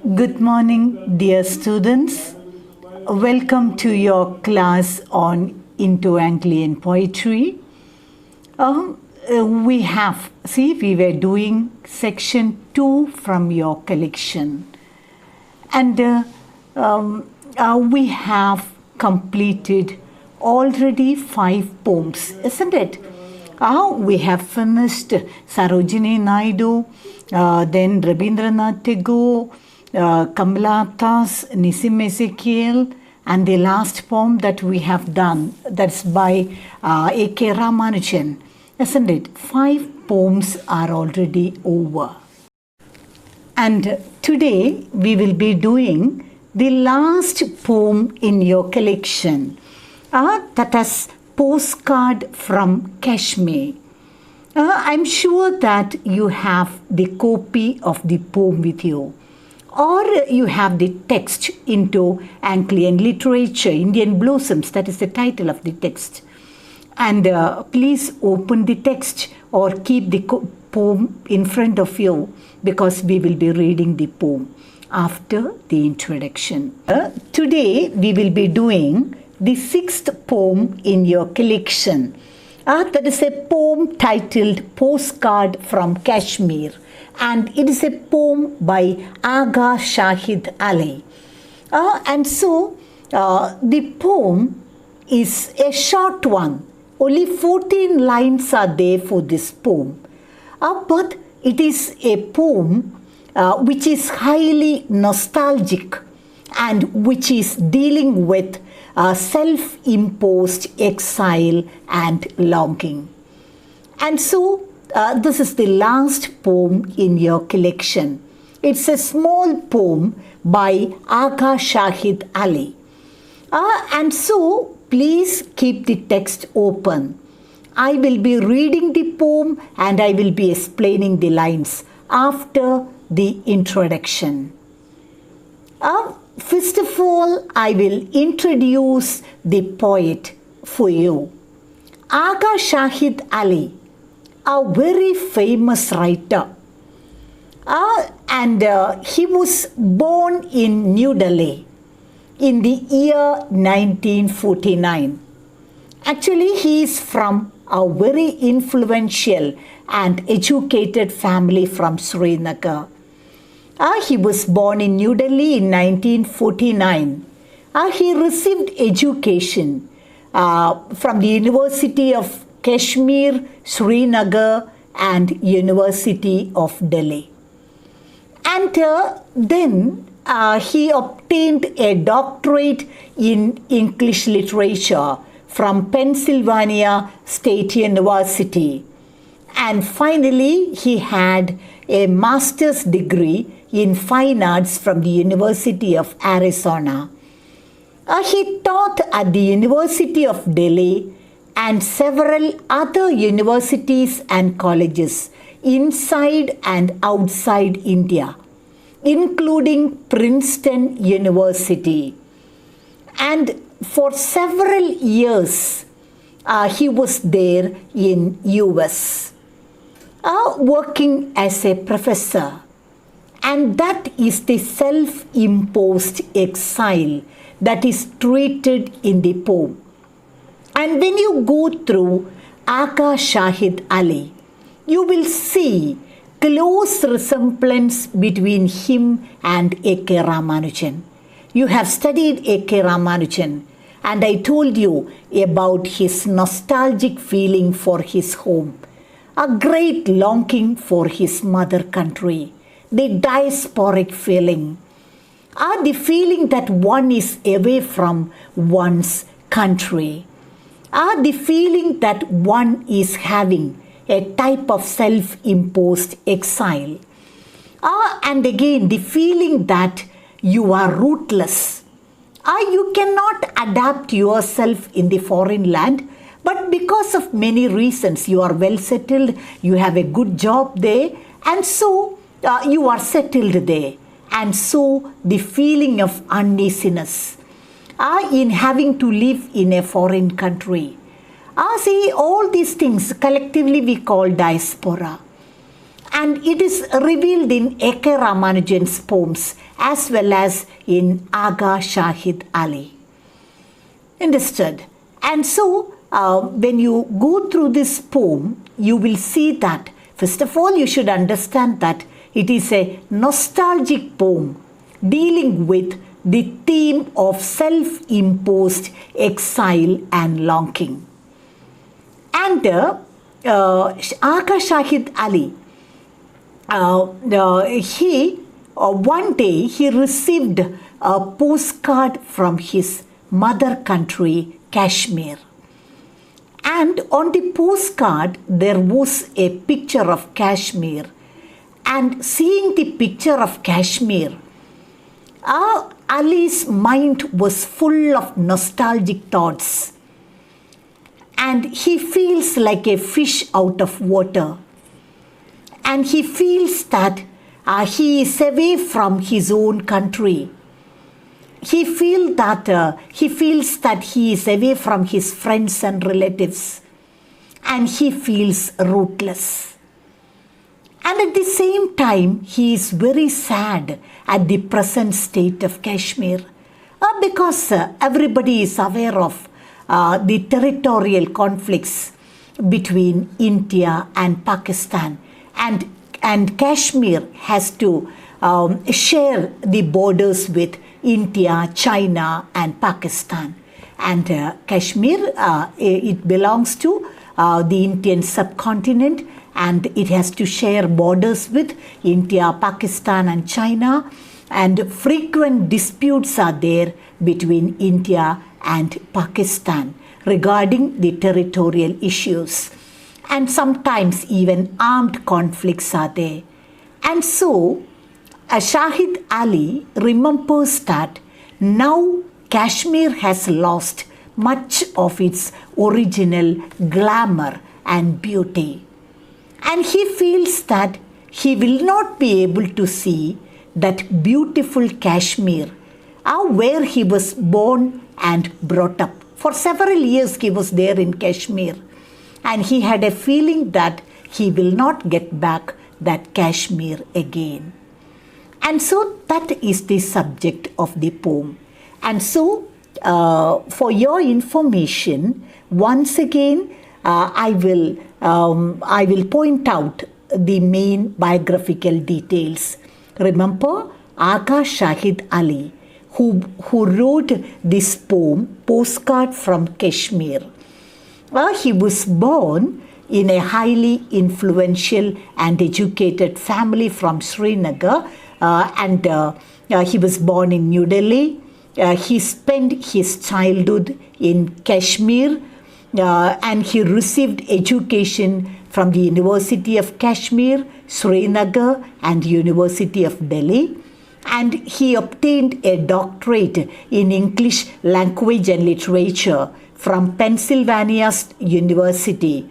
Good morning, dear students. Welcome to your class on Indo-Anglian poetry. We were doing section 2 from your collection. And we have completed already 5 poems, isn't it? We have finished Sarojini Naidu, then Rabindranath Tagore, Kamala Das, Nissim Ezekiel, and the last poem that we have done, that's by A.K. Ramanujan, isn't it? 5 poems are already over. And today we will be doing the last poem in your collection, that is Postcard from Kashmir. I'm sure that you have the copy of the poem with you, or you have the text into Anglian literature, Indian Blossoms, that is the title of the text. And please open the text or keep the poem in front of you, because we will be reading the poem after the introduction. Today we will be doing the 6th poem in your collection. That is a poem titled Postcard from Kashmir, and it is a poem by Agha Shahid Ali. The poem is a short one. Only 14 lines are there for this poem. But it is a poem which is highly nostalgic and which is dealing with self-imposed exile and longing. And so this is the last poem in your collection. It's a small poem by Agha Shahid Ali. And so please keep the text open. I will be reading the poem and I will be explaining the lines after the introduction. First of all, I will introduce the poet for you. Agha Shahid Ali, a very famous writer. He was born in New Delhi in the year 1949. Actually, he is from a very influential and educated family from Srinagar. He was born in New Delhi in 1949. He received education from the University of Kashmir, Srinagar, and University of Delhi. And then he obtained a doctorate in English literature from Pennsylvania State University. And finally, he had a master's degree in fine arts from the University of Arizona. He taught at the University of Delhi and several other universities and colleges inside and outside India, including Princeton University. And for several years, he was there in US, working as a professor. And that is the self-imposed exile that is treated in the poem. And when you go through Agha Shahid Ali, you will see close resemblance between him and A.K. Ramanujan. You have studied A.K. Ramanujan, and I told you about his nostalgic feeling for his home, a great longing for his mother country, the diasporic feeling, the feeling that one is away from one's country, the feeling that one is having a type of self-imposed exile, and again the feeling that you are rootless. You cannot adapt yourself in the foreign land, but because of many reasons, you are well settled, you have a good job there, and so you are settled there. And so the feeling of uneasiness in having to live in a foreign country. See, all these things collectively we call diaspora. And it is revealed in A.K. Ramanujan's poems as well as in Aga Shahid Ali. Understood? And so, when you go through this poem, you will see that, first of all, you should understand that it is a nostalgic poem dealing with the theme of self-imposed exile and longing. And Aga Shahid Ali, one day he received a postcard from his mother country, Kashmir. And on the postcard, there was a picture of Kashmir. And seeing the picture of Kashmir, Ali's mind was full of nostalgic thoughts. And he feels like a fish out of water. And he feels that he is away from his own country. He feels that he is away from his friends and relatives. And he feels rootless. And at the same time, he is very sad at the present state of Kashmir because everybody is aware of the territorial conflicts between India and Pakistan. And Kashmir has to share the borders with India, China and Pakistan. And Kashmir, it belongs to the Indian subcontinent, and it has to share borders with India, Pakistan and China. And frequent disputes are there between India and Pakistan regarding the territorial issues. And sometimes even armed conflicts are there. And so, Shahid Ali remembers that now Kashmir has lost much of its original glamour and beauty. And he feels that he will not be able to see that beautiful Kashmir, where he was born and brought up. For several years he was there in Kashmir. And he had a feeling that he will not get back that Kashmir again. And so that is the subject of the poem. And so for your information, once again, I will point out the main biographical details. Remember, Aga Shahid Ali, who wrote this poem, Postcard from Kashmir. He was born in a highly influential and educated family from Srinagar, and he was born in New Delhi. He spent his childhood in Kashmir, and he received education from the University of Kashmir, Srinagar and University of Delhi. And he obtained a doctorate in English language and literature from Pennsylvania University.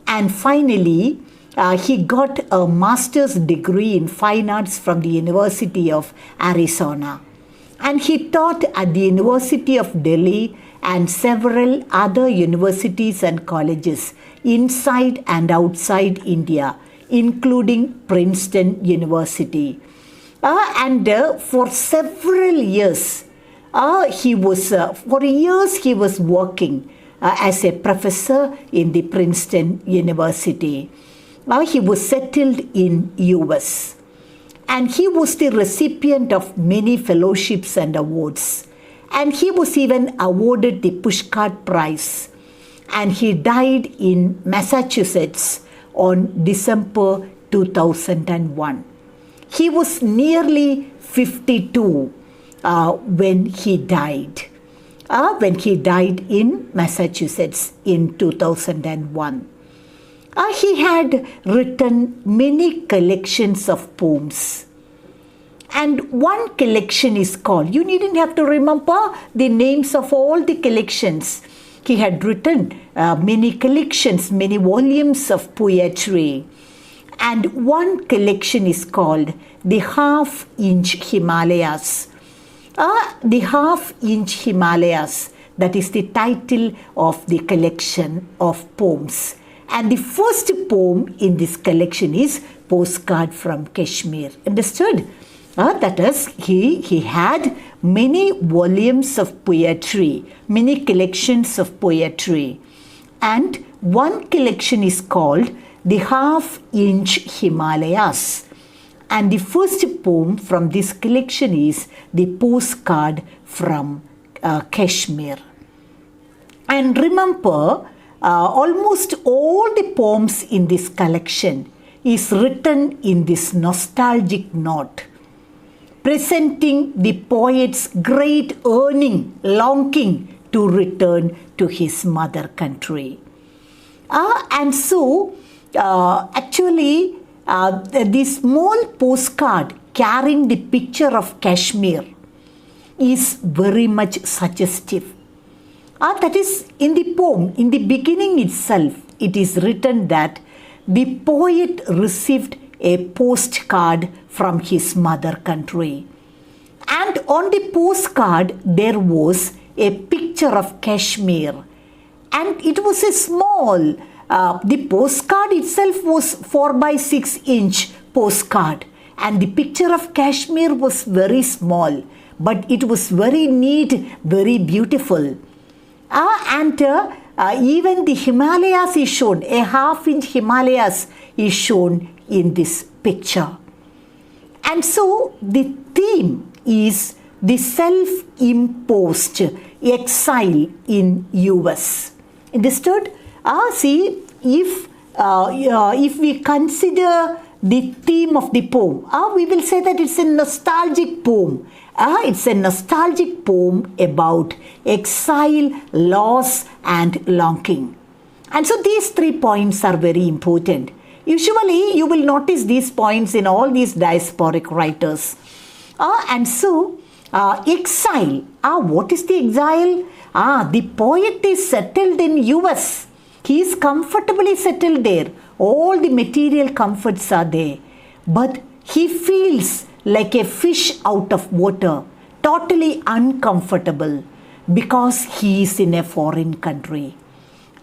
And finally, he got a master's degree in fine arts from the University of Arizona. And he taught at the University of Delhi and several other universities and colleges inside and outside India, including Princeton University. For several years, he was working as a professor in the Princeton University. He was settled in US. And he was the recipient of many fellowships and awards. And he was even awarded the Pushcart Prize. And he died in Massachusetts on December 2001. He was nearly 52 when he died. When he died in Massachusetts in 2001. He had written many collections of poems. And one collection is called, you needn't have to remember the names of all the collections. He had written many collections, many volumes of poetry. And one collection is called The Half-Inch Himalayas. The Half-Inch Himalayas, that is the title of the collection of poems. And the first poem in this collection is postcard from Kashmir. Understood? That is, he had many volumes of poetry, many collections of poetry. And one collection is called The Half-Inch Himalayas. And the first poem from this collection is The Postcard from Kashmir. And remember, almost all the poems in this collection is written in this nostalgic note, presenting the poet's great longing to return to his mother country. And so, actually, this small postcard carrying the picture of Kashmir is very much suggestive. That is, in the poem, in the beginning itself, it is written that the poet received a postcard from his mother country. And on the postcard, there was a picture of Kashmir. And it was a small, the postcard itself was 4 by 6 inch postcard. And the picture of Kashmir was very small, but it was very neat, very beautiful. Even the Himalayas is shown, a half-inch Himalayas is shown in this picture. And so the theme is the self-imposed exile in US. Understood? See, if we consider the theme of the poem, we will say that it's a nostalgic poem. It's a nostalgic poem about exile, loss and longing. And so these 3 points are very important. Usually you will notice these points in all these diasporic writers. Exile. What is the exile? The poet is settled in US. He is comfortably settled there. All the material comforts are there. But he feels like a fish out of water, totally uncomfortable because he is in a foreign country.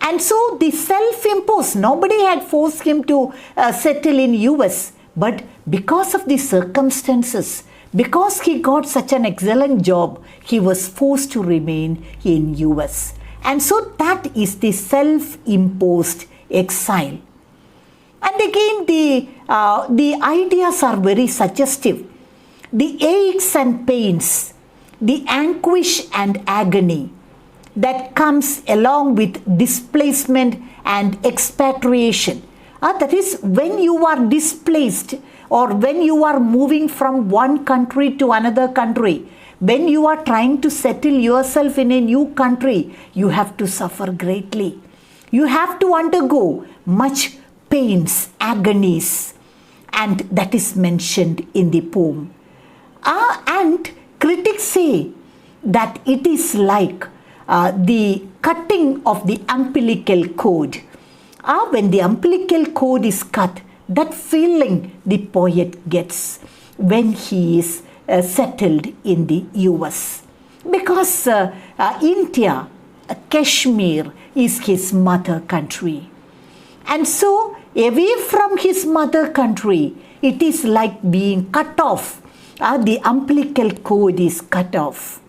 And so the self-imposed, nobody had forced him to settle in US, but because of the circumstances, because he got such an excellent job, he was forced to remain in US. And so that is the self-imposed exile. And again, the ideas are very suggestive. The aches and pains, the anguish and agony that comes along with displacement and expatriation. That is, when you are displaced or when you are moving from one country to another country, when you are trying to settle yourself in a new country, you have to suffer greatly. You have to undergo much pains, agonies, and that is mentioned in the poem. And critics say that it is like the cutting of the umbilical cord. When the umbilical cord is cut, that feeling the poet gets when he is settled in the US. Because India, Kashmir is his mother country. And so, away from his mother country, it is like being cut off. The umbilical cord is cut off.